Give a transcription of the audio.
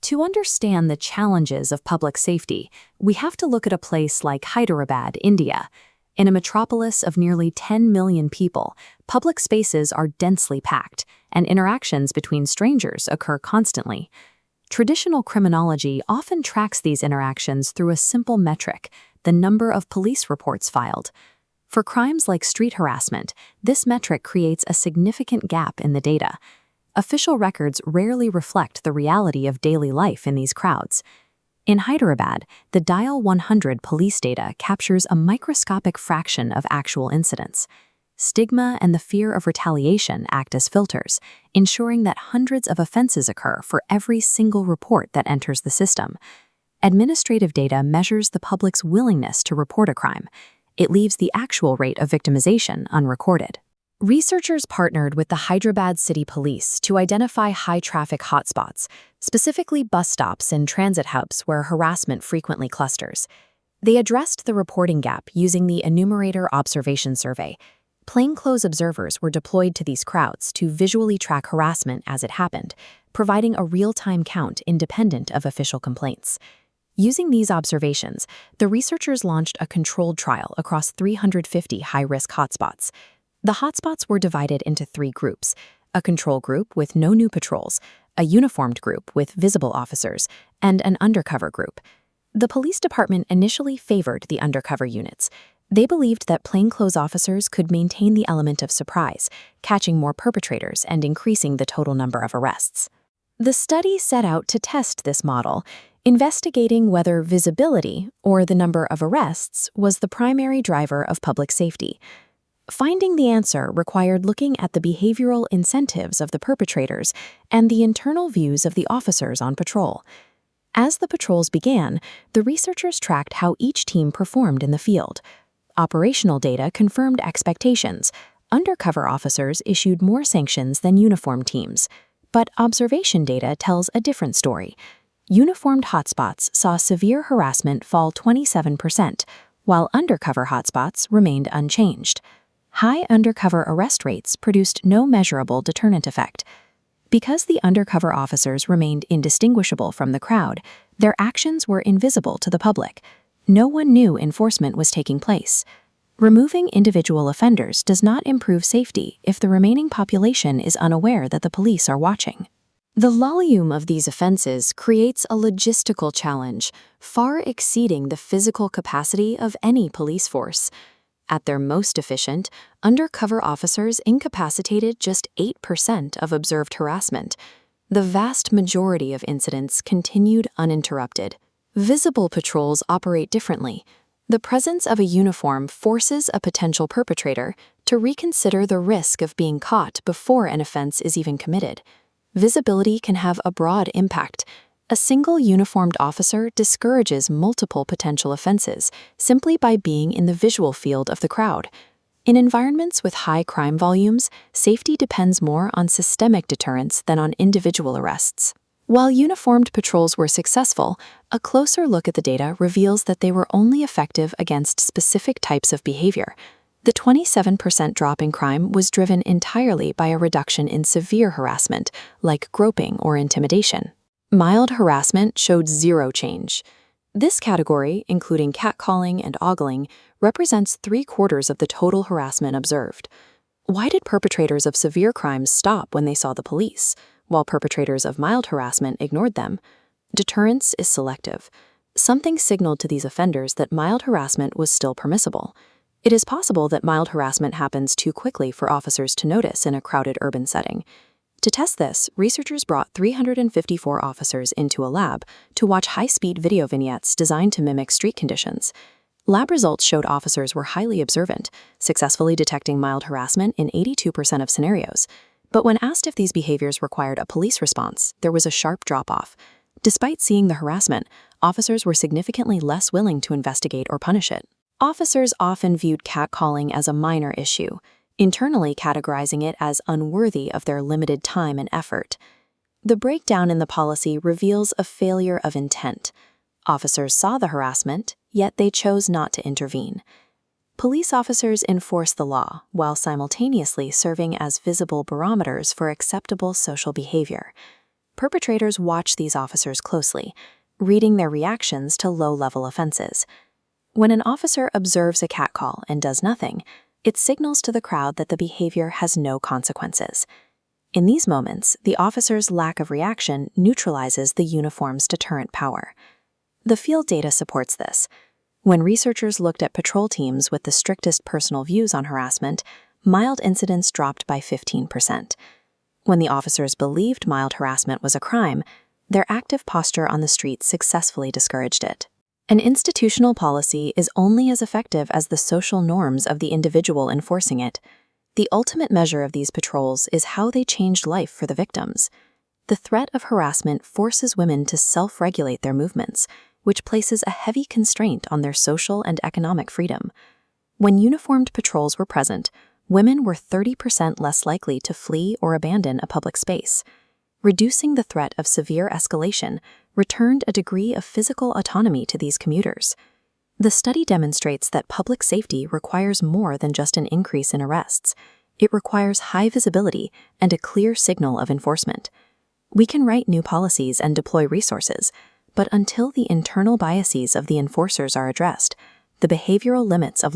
To understand the challenges of public safety, we have to look at a place like Hyderabad, India. In a metropolis of nearly 10 million people, public spaces are densely packed, and interactions between strangers occur constantly. Traditional criminology often tracks these interactions through a simple metric: the number of police reports filed. For crimes like street harassment, this metric creates a significant gap in the data. Official records rarely reflect the reality of daily life in these crowds. In Hyderabad, the Dial 100 police data captures a microscopic fraction of actual incidents. Stigma and the fear of retaliation act as filters, ensuring that hundreds of offenses occur for every single report that enters the system. Administrative data measures the public's willingness to report a crime. It leaves the actual rate of victimization unrecorded. Researchers partnered with the Hyderabad City Police to identify high-traffic hotspots, specifically bus stops and transit hubs where harassment frequently clusters. They addressed the reporting gap using the Enumerator Observation Survey. Plainclothes observers were deployed to these crowds to visually track harassment as it happened, providing a real-time count independent of official complaints. Using these observations, the researchers launched a controlled trial across 350 high-risk hotspots. The hotspots were divided into 3 groups: a control group with no new patrols, a uniformed group with visible officers, and an undercover group. The police department initially favored the undercover units. They believed that plainclothes officers could maintain the element of surprise, catching more perpetrators and increasing the total number of arrests. The study set out to test this model, investigating whether visibility, or the number of arrests, was the primary driver of public safety. Finding the answer required looking at the behavioral incentives of the perpetrators and the internal views of the officers on patrol. As the patrols began, the researchers tracked how each team performed in the field. Operational data confirmed expectations. Undercover officers issued more sanctions than uniformed teams. But observation data tells a different story. Uniformed hotspots saw severe harassment fall 27%, while undercover hotspots remained unchanged. High undercover arrest rates produced no measurable deterrent effect. Because the undercover officers remained indistinguishable from the crowd, their actions were invisible to the public. No one knew enforcement was taking place. Removing individual offenders does not improve safety if the remaining population is unaware that the police are watching. The volume of these offenses creates a logistical challenge, far exceeding the physical capacity of any police force. At their most efficient, undercover officers incapacitated just 8% of observed harassment. The vast majority of incidents continued uninterrupted. Visible patrols operate differently. The presence of a uniform forces a potential perpetrator to reconsider the risk of being caught before an offense is even committed. Visibility can have a broad impact. A single uniformed officer discourages multiple potential offenses simply by being in the visual field of the crowd. In environments with high crime volumes, safety depends more on systemic deterrence than on individual arrests. While uniformed patrols were successful, a closer look at the data reveals that they were only effective against specific types of behavior. The 27% drop in crime was driven entirely by a reduction in severe harassment, like groping or intimidation. Mild harassment showed zero change. This category, including catcalling and ogling, represents 3/4 of the total harassment observed. Why did perpetrators of severe crimes stop when they saw the police, while perpetrators of mild harassment ignored them? Deterrence is selective. Something signaled to these offenders that mild harassment was still permissible. It is possible that mild harassment happens too quickly for officers to notice in a crowded urban setting. To test this, researchers brought 354 officers into a lab to watch high-speed video vignettes designed to mimic street conditions. Lab results showed officers were highly observant, successfully detecting mild harassment in 82% of scenarios. But when asked if these behaviors required a police response, there was a sharp drop-off. Despite seeing the harassment, officers were significantly less willing to investigate or punish it. Officers often viewed catcalling as a minor issue, internally categorizing it as unworthy of their limited time and effort. The breakdown in the policy reveals a failure of intent. Officers saw the harassment, yet they chose not to intervene. Police officers enforce the law while simultaneously serving as visible barometers for acceptable social behavior. Perpetrators watch these officers closely, reading their reactions to low-level offenses. When an officer observes a catcall and does nothing, it signals to the crowd that the behavior has no consequences. In these moments, the officer's lack of reaction neutralizes the uniform's deterrent power. The field data supports this. When researchers looked at patrol teams with the strictest personal views on harassment, mild incidents dropped by 15%. When the officers believed mild harassment was a crime, their active posture on the street successfully discouraged it. An institutional policy is only as effective as the social norms of the individual enforcing it. The ultimate measure of these patrols is how they changed life for the victims. The threat of harassment forces women to self-regulate their movements, which places a heavy constraint on their social and economic freedom. When uniformed patrols were present, women were 30% less likely to flee or abandon a public space. Reducing the threat of severe escalation returned a degree of physical autonomy to these commuters. The study demonstrates that public safety requires more than just an increase in arrests. It requires high visibility and a clear signal of enforcement. We can write new policies and deploy resources, but until the internal biases of the enforcers are addressed, the behavioral limits of